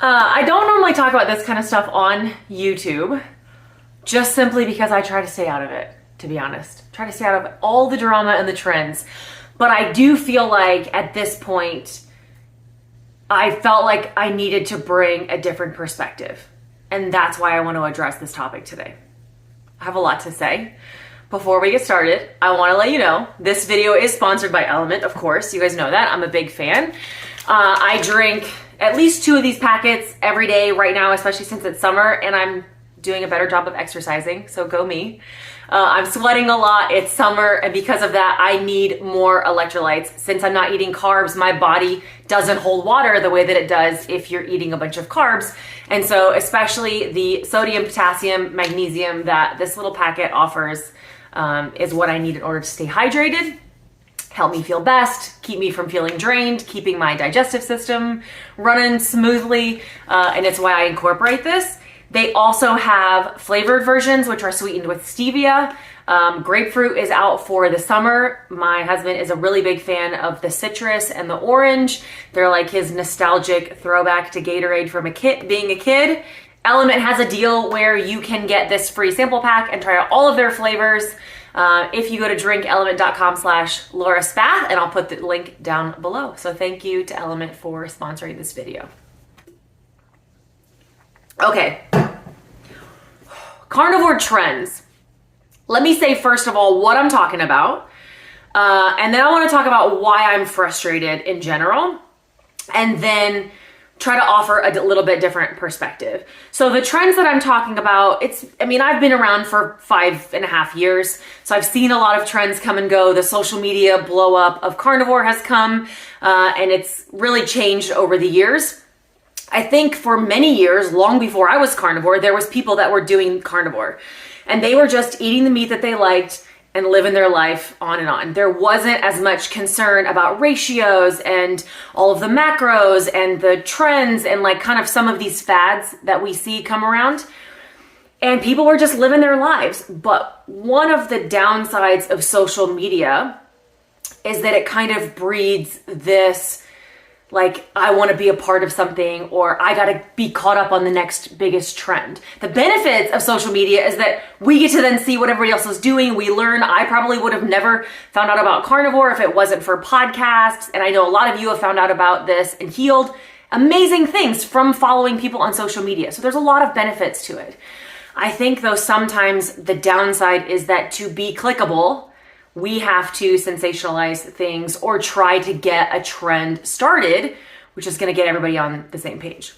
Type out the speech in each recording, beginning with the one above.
I don't normally talk about this kind of stuff on YouTube, just simply because I try to stay out of it, to be honest. Try to stay out of all the drama and the trends. But I do feel like at this point, I felt like I needed to bring a different perspective. And that's why I want to address this topic today. I have a lot to say. Before we get started, I want to let you know, this video is sponsored by Element, of course. You guys know that. I'm a big fan. I drink at least 2 of these packets every day right now, especially since it's summer, and I'm doing a better job of exercising, so go me. I'm sweating a lot, it's summer, and because of that, I need more electrolytes. Since I'm not eating carbs, my body doesn't hold water the way that it does if you're eating a bunch of carbs. And so especially the sodium, potassium, magnesium that this little packet offers is what I need in order to stay hydrated, help me feel best, keep me from feeling drained, keeping my digestive system running smoothly, and it's why I incorporate this. They also have flavored versions, which are sweetened with stevia. Grapefruit is out for the summer. My husband is a really big fan of the citrus and the orange. They're like his nostalgic throwback to Gatorade from being a kid. Element has a deal where you can get this free sample pack and try out all of their flavors if you go to drinkelement.com/LauraSpath, and I'll put the link down below. So thank you to Element for sponsoring this video. Okay, Carnivore Trends. Let me say first of all what I'm talking about, and then I want to talk about why I'm frustrated in general, and then try to offer a little bit different perspective. So the trends that I'm talking about, I've been around for 5.5 years, so I've seen a lot of trends come and go. The social media blow up of carnivore has come, and it's really changed over the years. I think for many years, long before I was carnivore, there was people that were doing carnivore, and they were just eating the meat that they liked and living their life on and on. There wasn't as much concern about ratios and all of the macros and the trends and like kind of some of these fads that we see come around. And people were just living their lives. But one of the downsides of social media is that it kind of breeds this, like, I want to be a part of something, or I got to be caught up on the next biggest trend. The benefits of social media is that we get to then see what everybody else is doing. We learn. I probably would have never found out about carnivore if it wasn't for podcasts. And I know a lot of you have found out about this and healed amazing things from following people on social media. So there's a lot of benefits to it. I think though sometimes the downside is that to be clickable, we have to sensationalize things or try to get a trend started, which is going to get everybody on the same page.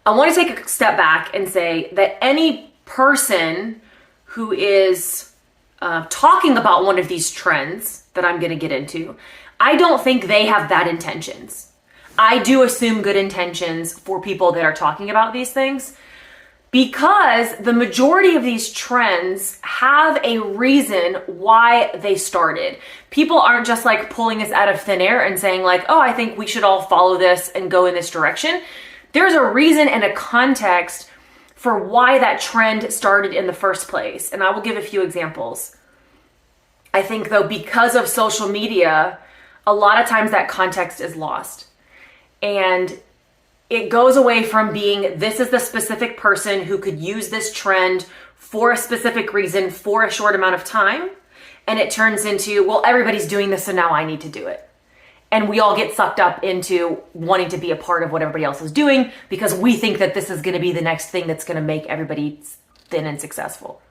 I want to take a step back and say that any person who is talking about one of these trends that I'm going to get into, I don't think they have bad intentions. I do assume good intentions for people that are talking about these things, because the majority of these trends have a reason why they started. People aren't just like pulling this out of thin air and saying like, oh, I think we should all follow this and go in this direction. There's a reason and a context for why that trend started in the first place. And I will give a few examples. I think though, because of social media, a lot of times that context is lost. And it goes away from being, this is the specific person who could use this trend for a specific reason for a short amount of time. And it turns into, well, everybody's doing this, so now I need to do it. And we all get sucked up into wanting to be a part of what everybody else is doing because we think that this is going to be the next thing that's going to make everybody thin and successful.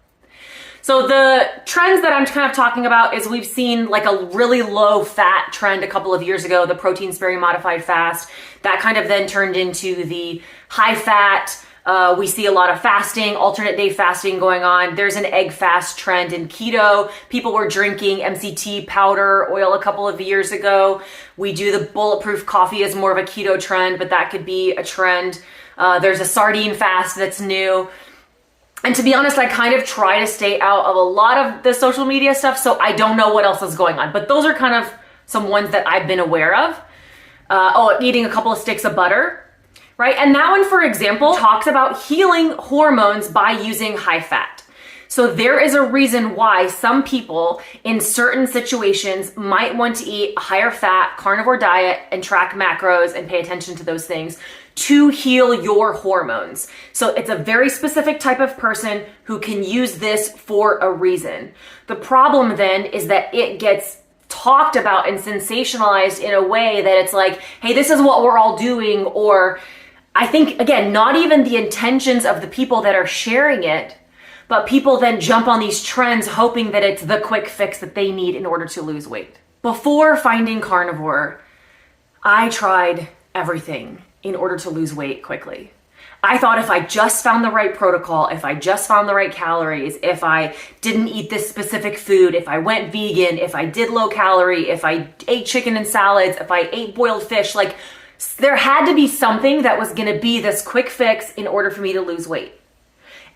So the trends that I'm kind of talking about is we've seen like a really low fat trend a couple of years ago, the protein sparing modified fast. That kind of then turned into the high fat. We see a lot of fasting, alternate day fasting going on. There's an egg fast trend in keto. People were drinking MCT powder oil a couple of years ago. We do the bulletproof coffee as more of a keto trend, but that could be a trend. There's a sardine fast that's new. And to be honest, I kind of try to stay out of a lot of the social media stuff, so I don't know what else is going on. But those are kind of some ones that I've been aware of. Eating a couple of sticks of butter, right? And that one, for example, talks about healing hormones by using high fat. So there is a reason why some people in certain situations might want to eat a higher fat carnivore diet and track macros and pay attention to those things to heal your hormones. So it's a very specific type of person who can use this for a reason. The problem then is that it gets talked about and sensationalized in a way that it's like, hey, this is what we're all doing. Or I think, again, not even the intentions of the people that are sharing it, but people then jump on these trends hoping that it's the quick fix that they need in order to lose weight. Before finding carnivore, I tried everything in order to lose weight quickly. I thought if I just found the right protocol, if I just found the right calories, if I didn't eat this specific food, if I went vegan, if I did low calorie, if I ate chicken and salads, if I ate boiled fish, like there had to be something that was gonna be this quick fix in order for me to lose weight.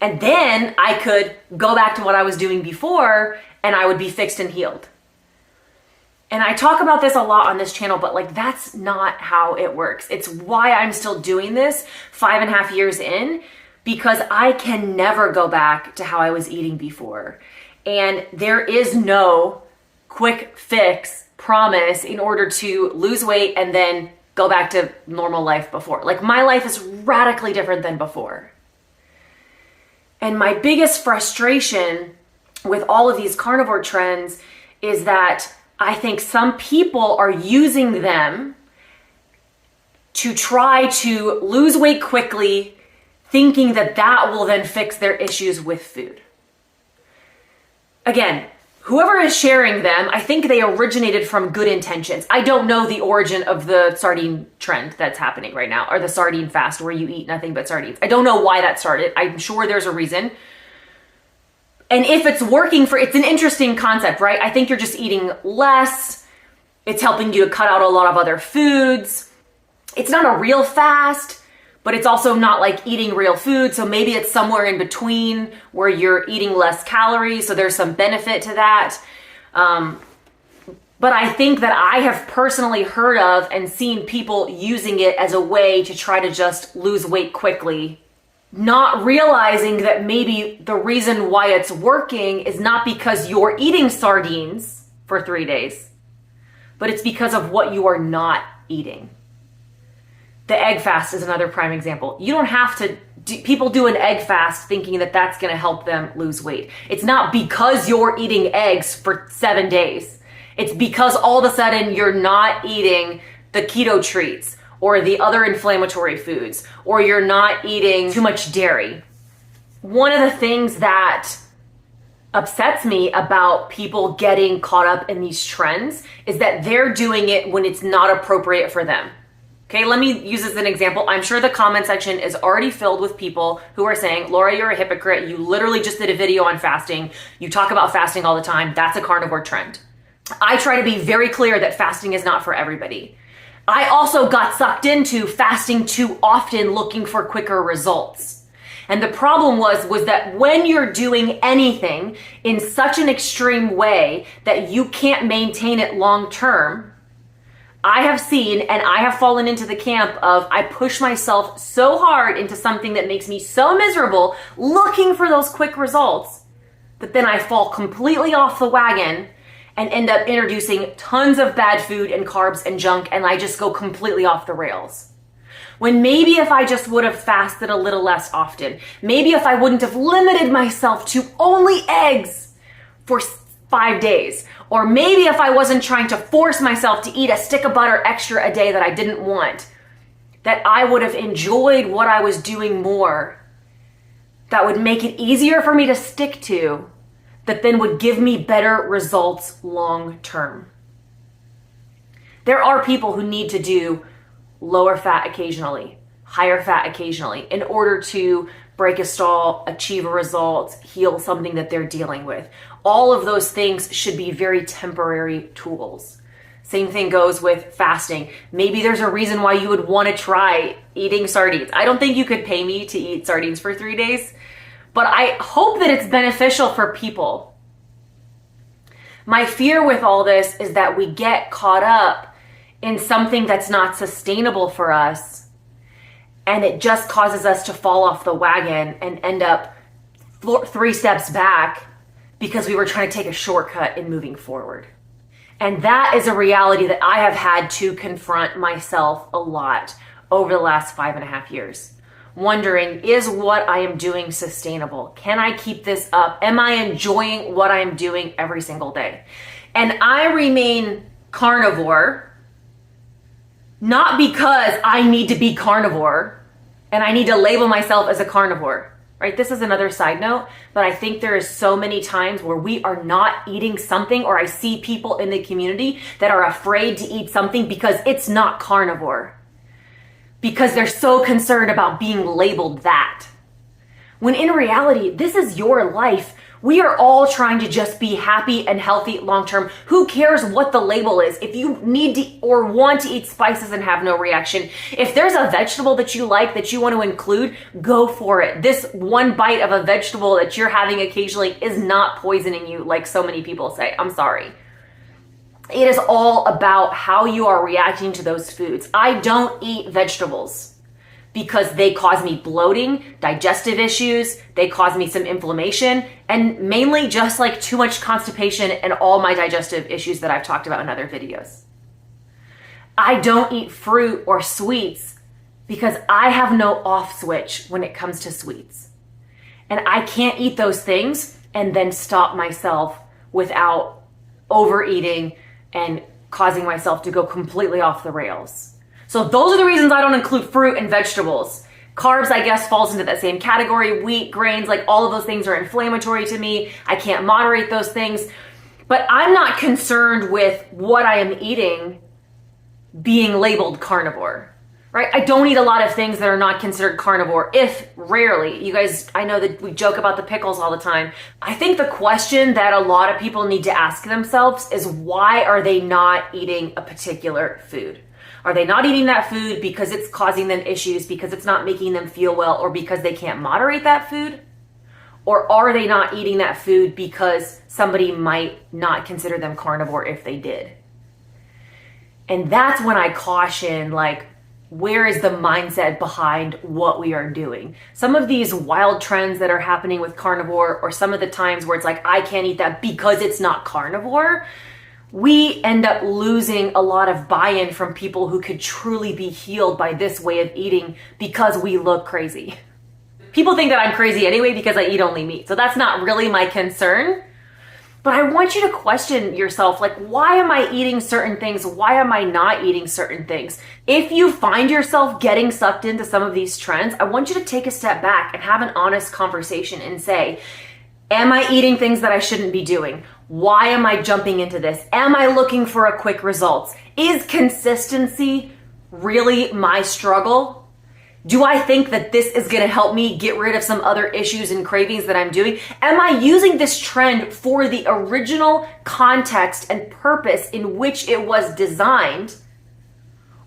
And then I could go back to what I was doing before and I would be fixed and healed. And I talk about this a lot on this channel, but like that's not how it works. It's why I'm still doing this 5.5 years in, because I can never go back to how I was eating before. And there is no quick fix promise in order to lose weight and then go back to normal life before. Like my life is radically different than before. And my biggest frustration with all of these carnivore trends is that I think some people are using them to try to lose weight quickly, thinking that that will then fix their issues with food. Again, whoever is sharing them, I think they originated from good intentions. I don't know the origin of the sardine trend that's happening right now, or the sardine fast where you eat nothing but sardines. I don't know why that started. I'm sure there's a reason. And if it's working it's an interesting concept, right? I think you're just eating less. It's helping you to cut out a lot of other foods. It's not a real fast, but it's also not like eating real food. So maybe it's somewhere in between where you're eating less calories. So there's some benefit to that. But I think that I have personally heard of and seen people using it as a way to try to just lose weight quickly, not realizing that maybe the reason why it's working is not because you're eating sardines for 3 days, but it's because of what you are not eating. The egg fast is another prime example. You don't have to people do an egg fast thinking that that's going to help them lose weight. It's not because you're eating eggs for 7 days. It's because all of a sudden you're not eating the keto treats or the other inflammatory foods, or you're not eating too much dairy. One of the things that upsets me about people getting caught up in these trends is that they're doing it when it's not appropriate for them. Okay, let me use this as an example. I'm sure the comment section is already filled with people who are saying, Laura, you're a hypocrite. You literally just did a video on fasting. You talk about fasting all the time. That's a carnivore trend. I try to be very clear that fasting is not for everybody. I also got sucked into fasting too often, looking for quicker results. And the problem was that when you're doing anything in such an extreme way that you can't maintain it long term, I have seen and I have fallen into the camp of I push myself so hard into something that makes me so miserable looking for those quick results that then I fall completely off the wagon and end up introducing tons of bad food and carbs and junk, and I just go completely off the rails. When maybe if I just would have fasted a little less often, maybe if I wouldn't have limited myself to only eggs for 5 days, or maybe if I wasn't trying to force myself to eat a stick of butter extra a day that I didn't want, that I would have enjoyed what I was doing more, that would make it easier for me to stick to, that then would give me better results long term. There are people who need to do lower fat occasionally, higher fat occasionally, in order to break a stall, achieve a result, heal something that they're dealing with. All of those things should be very temporary tools. Same thing goes with fasting. Maybe there's a reason why you would want to try eating sardines. I don't think you could pay me to eat sardines for 3 days, but I hope that it's beneficial for people. My fear with all this is that we get caught up in something that's not sustainable for us, and it just causes us to fall off the wagon and end up 3 steps back because we were trying to take a shortcut in moving forward. And that is a reality that I have had to confront myself a lot over the last 5.5 years. Wondering, is what I am doing sustainable? Can I keep this up? Am I enjoying what I'm doing every single day? And I remain carnivore, not because I need to be carnivore and I need to label myself as a carnivore, right? This is another side note, but I think there is so many times where we are not eating something, or I see people in the community that are afraid to eat something because it's not carnivore, because they're so concerned about being labeled that. When in reality, this is your life. We are all trying to just be happy and healthy long-term. Who cares what the label is? If you need to or want to eat spices and have no reaction, if there's a vegetable that you like that you want to include, go for it. This one bite of a vegetable that you're having occasionally is not poisoning you like so many people say. I'm sorry. It is all about how you are reacting to those foods. I don't eat vegetables because they cause me bloating, digestive issues, they cause me some inflammation, and mainly just like too much constipation and all my digestive issues that I've talked about in other videos. I don't eat fruit or sweets because I have no off switch when it comes to sweets. And I can't eat those things and then stop myself without overeating and causing myself to go completely off the rails. So those are the reasons I don't include fruit and vegetables. Carbs, I guess, falls into that same category. Wheat, grains, like all of those things are inflammatory to me. I can't moderate those things. But I'm not concerned with what I am eating being labeled carnivore, right? I don't eat a lot of things that are not considered carnivore, if rarely. You guys, I know that we joke about the pickles all the time. I think the question that a lot of people need to ask themselves is, why are they not eating a particular food? Are they not eating that food because it's causing them issues, because it's not making them feel well, or because they can't moderate that food? Or are they not eating that food because somebody might not consider them carnivore if they did? And that's when I caution, like, where is the mindset behind what we are doing? Some of these wild trends that are happening with carnivore, or some of the times where it's like, I can't eat that because it's not carnivore, we end up losing a lot of buy-in from people who could truly be healed by this way of eating because we look crazy. People think that I'm crazy anyway because I eat only meat. So that's not really my concern. But I want you to question yourself, like, why am I eating certain things? Why am I not eating certain things? If you find yourself getting sucked into some of these trends, I want you to take a step back and have an honest conversation and say, am I eating things that I shouldn't be doing? Why am I jumping into this? Am I looking for a quick results? Is consistency really my struggle? Do I think that this is going to help me get rid of some other issues and cravings that I'm doing? Am I using this trend for the original context and purpose in which it was designed?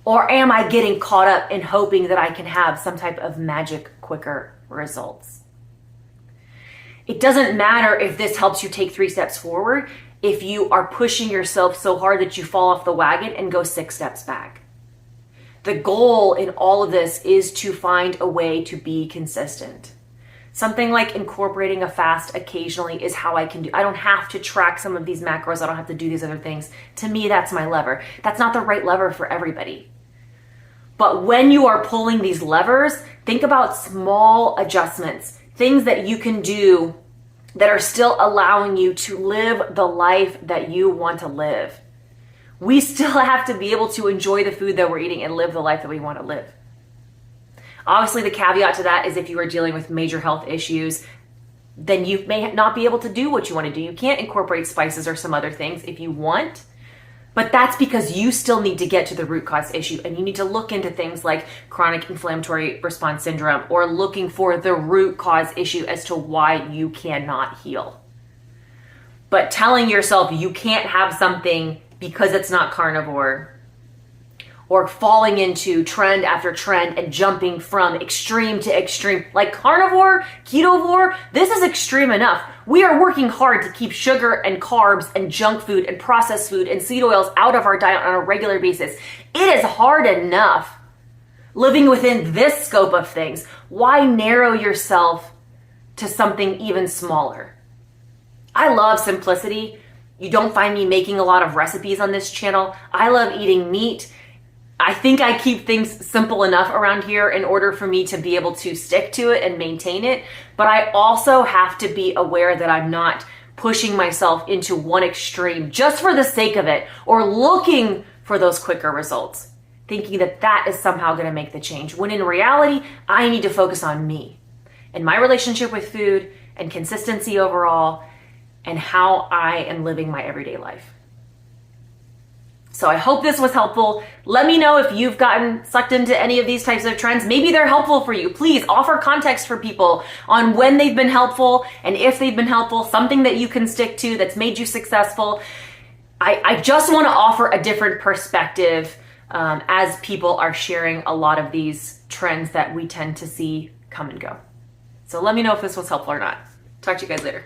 Or am I getting caught up in hoping that I can have some type of magic, quicker results? It doesn't matter if this helps you take 3 steps forward if you are pushing yourself so hard that you fall off the wagon and go 6 steps back. The goal in all of this is to find a way to be consistent. Something like incorporating a fast occasionally is how I can do. I don't have to track some of these macros. I don't have to do these other things. To me, that's my lever. That's not the right lever for everybody. But when you are pulling these levers, think about small adjustments. Things that you can do that are still allowing you to live the life that you want to live. We still have to be able to enjoy the food that we're eating and live the life that we want to live. Obviously, the caveat to that is if you are dealing with major health issues, then you may not be able to do what you want to do. You can't incorporate spices or some other things if you want. But that's because you still need to get to the root cause issue, and you need to look into things like chronic inflammatory response syndrome, or looking for the root cause issue as to why you cannot heal. But telling yourself you can't have something because it's not carnivore, or falling into trend after trend and jumping from extreme to extreme, like carnivore, ketovore, this is extreme enough. We are working hard to keep sugar and carbs and junk food and processed food and seed oils out of our diet on a regular basis. It is hard enough living within this scope of things. Why narrow yourself to something even smaller. I love simplicity. You don't find me making a lot of recipes on this channel. I love eating meat. I think I keep things simple enough around here in order for me to be able to stick to it and maintain it. But I also have to be aware that I'm not pushing myself into one extreme just for the sake of it or looking for those quicker results, thinking that that is somehow going to make the change. When in reality, I need to focus on me and my relationship with food and consistency overall and how I am living my everyday life. So I hope this was helpful. Let me know if you've gotten sucked into any of these types of trends. Maybe they're helpful for you. Please offer context for people on when they've been helpful and if they've been helpful, something that you can stick to that's made you successful. I just want to offer a different perspective as people are sharing a lot of these trends that we tend to see come and go. So let me know if this was helpful or not. Talk to you guys later.